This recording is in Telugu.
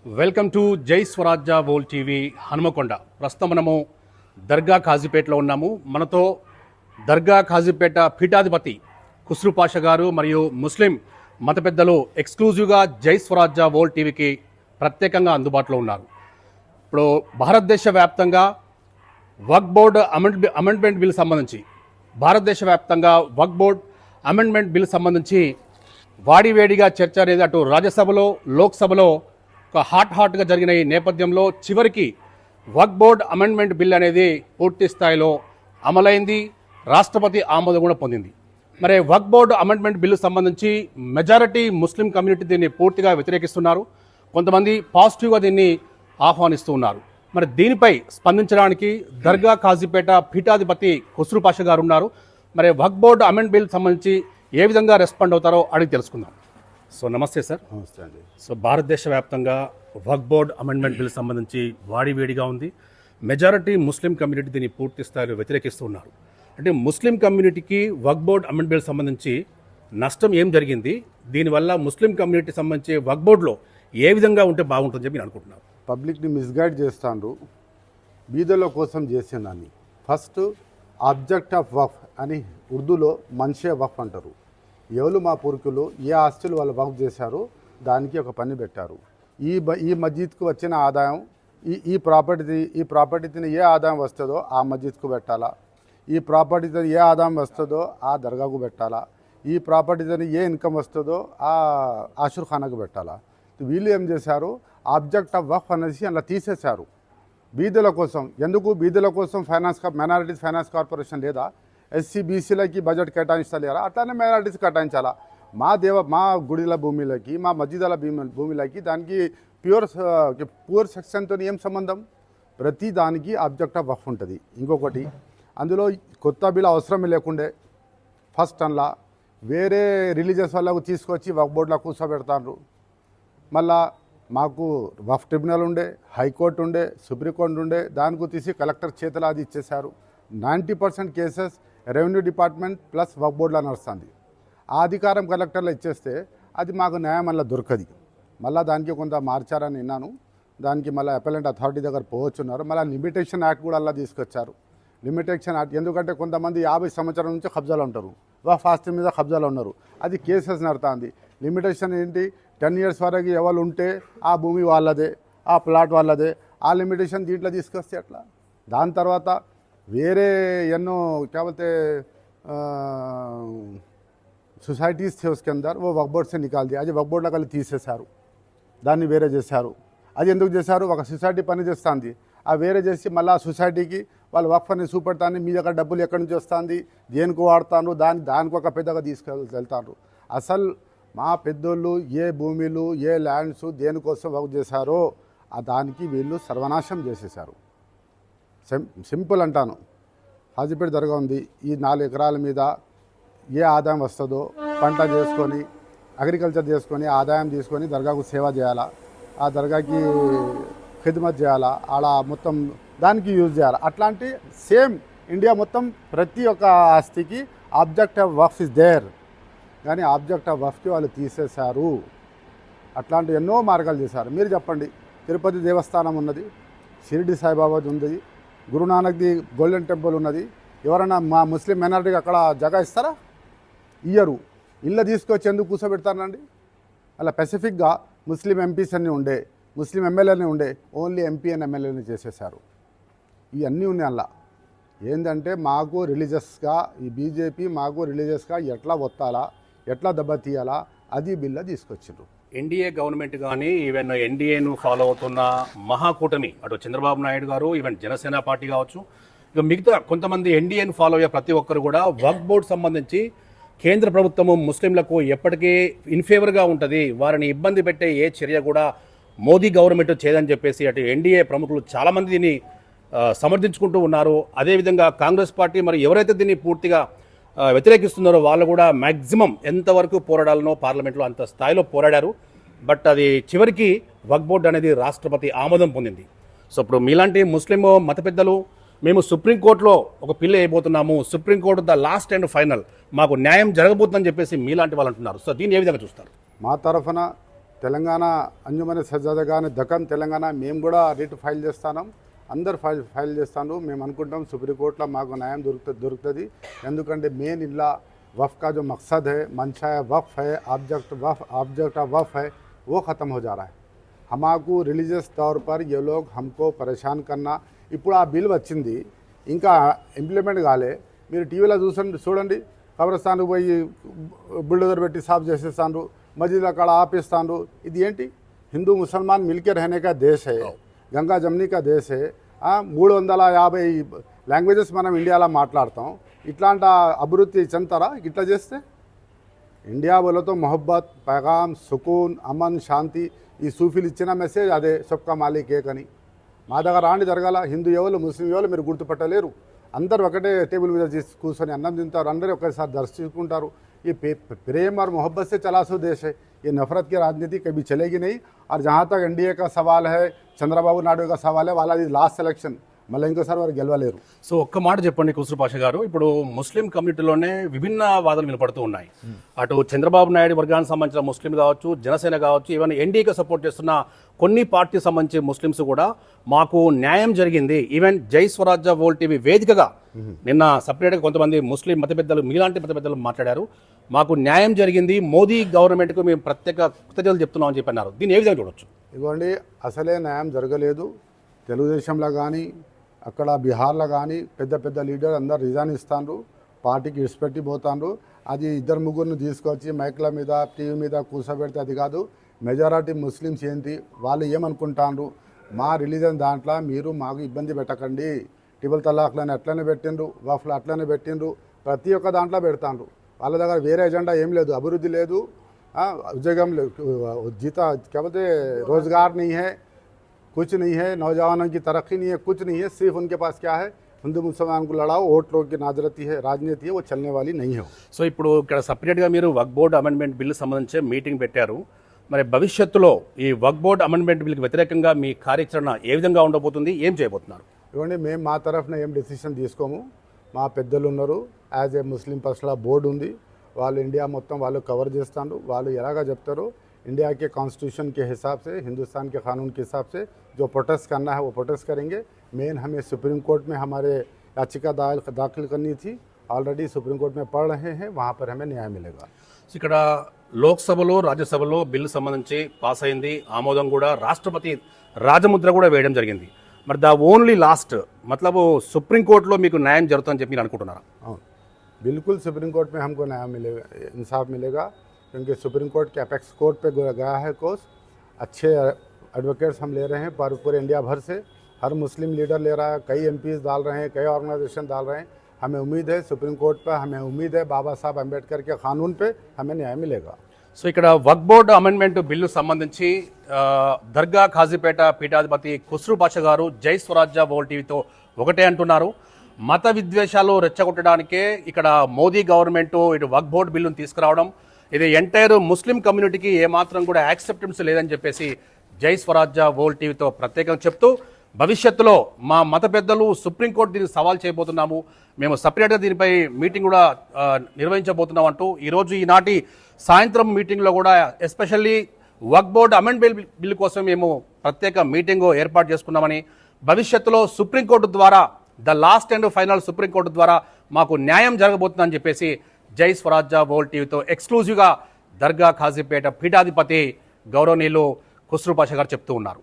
వెల్కమ్ టు జై స్వరాజ్య వోల్ టీవీ హనుమకొండ. ప్రస్తుతం మనము దర్గా కాజీపేటలో ఉన్నాము. మనతో దర్గా కాజీపేట పీఠాధిపతి ఖుస్రు పాషా గారు మరియు ముస్లిం మత పెద్దలు ఎక్స్క్లూజివ్గా జై స్వరాజ్య వోల్ టీవీకి ప్రత్యేకంగా అందుబాటులో ఉన్నారు. ఇప్పుడు భారతదేశ వ్యాప్తంగా వక్ఫ్ బోర్డు అమెండ్మెంట్ బిల్ సంబంధించి అమెండ్మెంట్ బిల్ సంబంధించి వాడివేడిగా చర్చ అనేది అటు రాజ్యసభలో లోక్సభలో ఒక హాట్గా జరిగిన ఈ నేపథ్యంలో చివరికి వక్ఫ్ బోర్డ్ అమెండ్మెంట్ బిల్ అనేది పూర్తి స్థాయిలో అమలైంది. రాష్ట్రపతి ఆమోదం కూడా పొందింది. మరి వక్ఫ్ బోర్డు అమెండ్మెంట్ బిల్లు సంబంధించి మెజారిటీ ముస్లిం కమ్యూనిటీ దీన్ని పూర్తిగా వ్యతిరేకిస్తున్నారు. కొంతమంది పాజిటివ్గా దీన్ని ఆహ్వానిస్తూ ఉన్నారు. మరి దీనిపై స్పందించడానికి దర్గా కాజీపేట పీఠాధిపతి ఖుస్రు పాషా గారు ఉన్నారు. మరి వక్ఫ్ బోర్డు అమెండ్మెంట్ బిల్ సంబంధించి ఏ విధంగా రెస్పాండ్ అవుతారో అడిగి తెలుసుకుందాం. సో నమస్తే సార్. నమస్తే అండి. సో భారతదేశ వ్యాప్తంగా వక్ఫ్ బోర్డ్ అమెండ్మెంట్ బిల్ సంబంధించి వాడివేడిగా ఉంది. మెజారిటీ ముస్లిం కమ్యూనిటీ దీన్ని పూర్తి స్థాయిలో వ్యతిరేకిస్తూ ఉన్నారు. అంటే ముస్లిం కమ్యూనిటీకి వక్ఫ్ బోర్డ్ అమెండ్మెంట్ బిల్ సంబంధించి నష్టం ఏం జరిగింది, దీనివల్ల ముస్లిం కమ్యూనిటీ సంబంధించి వక్ఫ్ బోర్డులో ఏ విధంగా ఉంటే బాగుంటుందని చెప్పి నేను అనుకుంటున్నాను. పబ్లిక్ని మిస్గైడ్ చేస్తాండ్రు, బీదల కోసం చేసిందని. ఫస్ట్ ఆబ్జెక్ట్ ఆఫ్ వక్ఫ్ అని ఉర్దూలో మన్షే వక్ఫ్ అంటారు. ఎవరు మా పూర్వీకులు ఏ ఆస్తులు వాళ్ళు వక్ఫ్ చేశారో దానికి ఒక పని పెట్టారు. ఈ మస్జిద్కు వచ్చిన ఆదాయం ఈ ప్రాపర్టీని ఏ ఆదాయం వస్తుందో ఆ మస్జిద్కు పెట్టాలా, ఈ ప్రాపర్టీతో ఏ ఆదాయం వస్తుందో ఆ దర్గాకు పెట్టాలా, ఈ ప్రాపర్టీతో ఏ ఇన్కమ్ వస్తుందో ఆ ఆషుర్ఖానాకు పెట్టాలా. వీళ్ళు ఏం చేశారు, ఆబ్జెక్ట్ ఆఫ్ వక్ఫ్ అనేసి అలా తీసేశారు బీదల కోసం. ఎందుకు బీదల కోసం మైనారిటీస్ ఫైనాన్స్ కార్పొరేషన్ లేదా, ఎస్సీ బీసీలకి బడ్జెట్ కేటాయించలేరా, అట్లానే మైనారిటీస్ కేటాయించాలా. మా గుడిల భూమిలకి మా మస్జిదుల భూమిలకి దానికి ప్యూర్ సెక్షన్తో ఏం సంబంధం. ప్రతి దానికి ఆబ్జెక్ట్ ఆఫ్ వక్ఫ్ ఉంటుంది. ఇంకొకటి అందులో కొత్త బిల్ అవసరమే లేకుండే ఫస్ట్ అన్లా వేరే రిలీజియస్ వాళ్ళకు తీసుకొచ్చి వక్ఫ్ బోర్డులో కూర్చోబెడతారు. మళ్ళా మాకు వక్ఫ్ ట్రిబ్యునల్ ఉండే, హైకోర్టు ఉండే, సుప్రీంకోర్టు ఉండే, దానికి తీసి కలెక్టర్ చేతిలో అది ఇచ్చేశారు. 90% కేసెస్ రెవెన్యూ డిపార్ట్మెంట్ ప్లస్ వక్ఫ్ బోర్డులో నడుస్తుంది. ఆ అధికారం కలెక్టర్లో ఇచ్చేస్తే అది మాకు న్యాయం అలా దొరకది. మళ్ళీ దానికి కొంత మార్చారని విన్నాను. దానికి మళ్ళీ అపెలెంట్ అథారిటీ దగ్గర పోవచ్చున్నారు. మళ్ళీ లిమిటేషన్ యాక్ట్ కూడా అలా తీసుకొచ్చారు. లిమిటేషన్ యాక్ట్ ఎందుకంటే కొంతమంది 50 సంవత్సరాల నుంచి కబ్జాలు ఉంటారు, వక్ఫ్ ఆస్తి మీద కబ్జాలు ఉన్నారు, అది కేసెస్ నడుతుంది. లిమిటేషన్ ఏంటి, 10 years వరకు ఎవరు ఉంటే ఆ భూమి వాళ్ళదే, ఆ ప్లాట్ వాళ్ళదే. ఆ లిమిటేషన్ దీంట్లో తీసుకొస్తే అట్లా. దాని తర్వాత వేరే ఎన్నో కాకపోతే सोसाइटीज़ थे उसके अंदर, वो वक्फ बोर्ड से निकाल दिया. అది వక్ఫ్ బోర్డులో కలిసి తీసేశారు, దాన్ని వేరే చేశారు. అది ఎందుకు చేశారు, ఒక సొసైటీ పని చేస్తుంది, ఆ వేరే చేసి మళ్ళీ ఆ సొసైటీకి వాళ్ళు వక్ఫ్ అని చూపెడతాను, మీ దగ్గర డబ్బులు ఎక్కడి నుంచి వస్తుంది, దేనికి వాడతాను, దానికి ఒక పెద్దగా తీసుకెళ్తారు. అసలు మా పెద్దోళ్ళు ఏ భూమిలు ఏ ల్యాండ్స్ దేనికోసం వక్ఫ్ చేశారో దానికి వీళ్ళు సర్వనాశం చేసేశారు. సింపుల్ అంటాను. హాజీపేట దర్గా ఉంది, ఈ 4 ఎకరాల మీద ఏ ఆదాయం వస్తుందో పంట చేసుకొని అగ్రికల్చర్ చేసుకొని ఆదాయం తీసుకొని దర్గాకు సేవ చేయాలా, ఆ దర్గాకి ఖిద్మత్ చేయాలా, ఆడ మొత్తం దానికి యూజ్ చేయాలి. అట్లాంటి సేమ్ ఇండియా మొత్తం ప్రతి ఒక్క ఆస్తికి ఆబ్జెక్ట్ ఆఫ్ వక్ఫ్ ఇస్ దేర్, కానీ ఆబ్జెక్ట్ ఆఫ్ వక్ఫ్కి వాళ్ళు తీసేశారు. అట్లాంటి ఎన్నో మార్గాలు చేశారు. మీరు చెప్పండి, తిరుపతి దేవస్థానం ఉన్నది, షిరిడి సాయిబాబాది ఉంది, గురునానక్ది గోల్డెన్ టెంపుల్ ఉన్నది. ఎవరైనా మా ముస్లిం మైనారిటీకి అక్కడ జగ ఇస్తారా? ఇయ్యరు. ఇళ్ళ తీసుకొచ్చి ఎందుకు కూర్చోబెడతారండి? అలా స్పెసిఫిక్గా ముస్లిం ఎంపీస్ అన్నీ ఉండే, ముస్లిం ఎమ్మెల్యేని ఉండే, ఓన్లీ ఎంపీ అండ్ ఎమ్మెల్యేని చేసేశారు. ఇవన్నీ ఉన్నాయి. అలా ఏంటంటే మాకు రిలీజియస్గా ఈ బీజేపీ మాకు రిలీజియస్గా ఎట్లా ఒత్తాలా, ఎట్లా దెబ్బతీయాలా, అది బిల్ల తీసుకొచ్చిండ్రు. ఎన్డీఏ గవర్నమెంట్ కానీ ఈవెన్ ఎన్డీఏను ఫాలో అవుతున్న మహాకూటమి, అటు చంద్రబాబు నాయుడు గారు, ఈవెన్ జనసేన పార్టీ కావచ్చు, ఇక మిగతా కొంతమంది ఎన్డీఏను ఫాలో అయ్యే ప్రతి ఒక్కరు కూడా వక్ఫ్ బోర్డు సంబంధించి కేంద్ర ప్రభుత్వము ముస్లింలకు ఎప్పటికీ ఇన్ఫేవర్గా ఉంటుంది, వారిని ఇబ్బంది పెట్టే ఏ చర్య కూడా మోదీ గవర్నమెంట్ చేయదని చెప్పేసి అటు ఎన్డీఏ ప్రముఖులు చాలామంది దీన్ని సమర్థించుకుంటూ ఉన్నారు. అదేవిధంగా కాంగ్రెస్ పార్టీ మరి ఎవరైతే దీన్ని పూర్తిగా వ్యతిరేకిస్తున్నారో వాళ్ళు కూడా మ్యాక్సిమం ఎంతవరకు పోరాడాలనో పార్లమెంట్లో అంత స్థాయిలో పోరాడారు. బట్ అది చివరికి వక్ఫ్ బోర్డు అనేది రాష్ట్రపతి ఆమోదం పొందింది. సో ఇప్పుడు మీలాంటి ముస్లిం మత పెద్దలు మేము సుప్రీంకోర్టులో ఒక పిల్ల వేయబోతున్నాము, supreme court the last and final, మాకు న్యాయం జరగబోతుందని చెప్పేసి మీలాంటి వాళ్ళు అంటున్నారు. సో దీన్ని ఏ విధంగా చూస్తారు? మా తరఫున తెలంగాణ అంజుమని సజ్జాద గాని దక్కన్ తెలంగాణ మేము కూడా రిట్ ఫైల్ చేస్తాం, అందరు ఫైల్ చేస్తాను. మేము అనుకుంటాం సుప్రీంకోర్టులో మాకు న్యాయం దొరుకుతుంది. ఎందుకంటే మెయిన్ ఇలా वफ़ का जो मकसद है, मंशा वफ़ है, ऑब्जेक्ट ऑफ वफ़ है, वो ख़त्म हो जा रहा है. हमारे रिलीजियस तौर पर ये लोग हमको परेशान करना. ఇప్పుడు ఆ బిల్ వచ్చింది, ఇంకా ఇంప్లిమెంట్ కాలే. మీరు టీవీలో చూడండి, కబ్రస్థాన్కి పోయి బుల్డోజర్ పెట్టి సాఫ్ చేసేస్తాను, మస్జిద్ అక్కడ ఆపేస్తాను. ఇది ఏంటి? హిందూ ముసల్మాన్ మిల్కే रहने का देश है, గంగా జమ్నీ का देश है. 350 లాంగ్వేజెస్ మనం ఇండియాలో మాట్లాడతాం. ఇట్లాంటి అభివృద్ధి చెందుతారా ఇట్లా చేస్తే? ఇండియా బోలతో మొహబ్బత్, పైగామ్, సుకూన్, అమన్, శాంతి, ఈ సూఫీలు ఇచ్చిన మెసేజ్ అదే, సబ్కా మాలిక్ ఏక్ అని. మా దగ్గర రాండి జరగాల. హిందూ ఎవరు, ముస్లిం ఎవరు మీరు గుర్తుపట్టలేరు. అందరు ఒకటే టేబుల్ మీద కూర్చొని అన్నం తింటారు, అందరూ ఒకేసారి దర్శించుకుంటారు. ये प्रेम और मोहब्बत से चला सो देश है. ये नफरत की राजनीति कभी चलेगी नहीं. और जहाँ तक एनडीए का सवाल है, चंद्रबाबू नायडू का सवाल है, वाला लास्ट इलेक्शन మళ్ళీ ఇంకోసారి వారు గెలవలేరు. సో ఒక్క మాట చెప్పండి కుస్రు పాషా గారు, ఇప్పుడు ముస్లిం కమ్యూనిటీలోనే విభిన్న వాదనలు వినపడుతూ ఉన్నాయి. అటు చంద్రబాబు నాయుడు వర్గానికి సంబంధించిన ముస్లిం కావచ్చు, జనసేన కావచ్చు, ఈవెన్ ఎన్డీఏకి సపోర్ట్ చేస్తున్న కొన్ని పార్టీ సంబంధించి ముస్లిమ్స్ కూడా మాకు న్యాయం జరిగింది. ఈవెన్ జై స్వరాజ్య వోల్డ్ టీవీ వేదికగా నిన్న సపరేట్గా కొంతమంది ముస్లిం మత పెద్దలు, మీలాంటి మత పెద్దలు మాట్లాడారు. మాకు న్యాయం జరిగింది, మోదీ గవర్నమెంట్కు మేము ప్రత్యేక కృతజ్ఞతలు చెప్తున్నాం అని చెప్పి అన్నారు. దీన్ని ఏ విధంగా చూడొచ్చు? ఇదిగోండి, అసలే న్యాయం జరగలేదు. తెలుగుదేశంలో కానీ అక్కడ బీహార్లో కానీ పెద్ద పెద్ద లీడర్ అందరు రిజైన్ ఇస్తాను, పార్టీకి ఇడిచిపెట్టి పోతాను. అది ఇద్దరు ముగ్గురిని తీసుకొచ్చి మైక్ల మీద టీవీ మీద కూర్చోబెడితే అది కాదు. మెజారిటీ ముస్లిమ్స్ ఏంటి, వాళ్ళు ఏమనుకుంటారు, మా రిలీజన్ దాంట్లో మీరు మాకు ఇబ్బంది పెట్టకండి. ట్రిపుల్ తలాక్లని అట్లనే పెట్టిండ్రు, వఫ్లు అట్లనే పెట్టిండ్రు, ప్రతి ఒక్క దాంట్లో పెడతాండ్రు. వాళ్ళ దగ్గర వేరే ఎజెండా ఏం లేదు, అభివృద్ధి లేదు, ఉద్యోగం జీత కాకపోతే रोजगार नहीं है, कुछ नहीं है, नौजवानों की तरक्की नहीं है, कुछ नहीं है. सिर्फ उनके पास क्या है, हिंदू मुसलमान को लड़ाओ, वोट रोक की राजनीति है, वो चलने वाली नहीं है. సో ఇప్పుడు ఇక్కడ సపరేట్గా మీరు వక్ బోర్డ్ అమెండ్మెంట్ బిల్ సంబంధించి మీటింగ్ పెట్టారు. మరి భవిష్యత్తులో ఈ వక్ బోర్డ్ అమెండ్మెంట్ బిల్కి వ్యతిరేకంగా మీ కార్యాచరణ ఏ విధంగా ఉండబోతుంది, ఏం చేయబోతున్నారు? ఇవ్వండి, మేము మా తరఫున ఏం డెసిషన్ తీసుకోము. మా పెద్దలు ఉన్నారు, as a Muslim personal board ఉంది, వాళ్ళు ఇండియా మొత్తం వాళ్ళు కవర్ చేస్తారు. వాళ్ళు ఎలాగా చెప్తారో इंडिया के कॉन्स्टिट्यूशन के हिसाब से, हिंदुस्तान के कानून के हिसाब से जो प्रोटेस्ट करना है वो प्रोटेस्ट करेंगे. मेन हमें सुप्रीम कोर्ट में हमारे याचिका दाखिल करनी थी, ऑलरेडी सुप्रीम कोर्ट में पढ़ रहे हैं, वहाँ पर हमें न्याय मिलेगा. ఇక్కడ లోక్సభలో రాజ్యసభలో బిల్లు సంబంధించి పాస్ అయింది, ఆమోదం కూడా, రాష్ట్రపతి రాజముద్ర కూడా వేయడం జరిగింది. మరి ద ఓన్లీ లాస్ట్ మతలబ్ సుప్రీంకోర్టులో మీకు న్యాయం జరుగుతుందని చెప్పి మీరు అనుకుంటున్నారా? అవును, बिल्कुल सुप्रीम कोर्ट में हमको न्याय मिलेगा, इंसाफ मिलेगा. क्योंकि सुप्रीम कोर्ट के अपेक्स कोर्ट पे गया है कोर्स. अच्छे एडवोकेट्स हम ले रहे हैं पूरे इंडिया भर से. हर मुस्लिम लीडर ले रहा है, कई एमपीज डाल रहे हैं, कई ऑर्गेनाइजेशन डाल रहे हैं. हमें उम्मीद है सुप्रीम कोर्ट पर, हमें उम्मीद है बाबा साहब अम्बेडकर के कानून पे हमें न्याय मिलेगा. సో ఇక్కడ వక్ బోర్డు అమెండ్మెంట్ బిల్లు సంబంధించి దర్గా ఖాజీపేట పీఠాధిపతి ఖుస్రు పాషా గారు జై స్వరాజ్య వోల్డ్ టీవీతో ఒకటే అంటున్నారు, మత విద్వేషాలు రెచ్చగొట్టడానికే ఇక్కడ మోదీ గవర్నమెంట్ ఇటు వక్ బోర్డు బిల్లును తీసుకురావడం, ఇది ఎంటైర్ ముస్లిం కమ్యూనిటీకి ఏమాత్రం కూడా యాక్సెప్టెన్స్ లేదని చెప్పేసి జై స్వరాజ్య వోల్డ్ టీవీతో ప్రత్యేకంగా చెప్తూ, భవిష్యత్తులో మా మత పెద్దలు సుప్రీంకోర్టు దీనికి సవాల్ చేయబోతున్నాము, మేము సపరేట్గా దీనిపై మీటింగ్ కూడా నిర్వహించబోతున్నాం అంటూ ఈరోజు ఈనాటి సాయంత్రం మీటింగ్లో కూడా ఎస్పెషల్లీ వక్ బోర్డు అమెండ్మెంట్ బిల్లు కోసం మేము ప్రత్యేక మీటింగ్ ఏర్పాటు చేసుకున్నామని, భవిష్యత్తులో సుప్రీంకోర్టు ద్వారా the last and final supreme court ద్వారా మాకు న్యాయం జరగబోతుందని చెప్పేసి జై స్వరాజ్య వోల్డ్ టీవీతో ఎక్స్క్లూజివ్గా దర్గా ఖాజీపేట పీఠాధిపతి గౌరవనీయులు ఖుస్రు పాషా గారు చెప్తూ ఉన్నారు.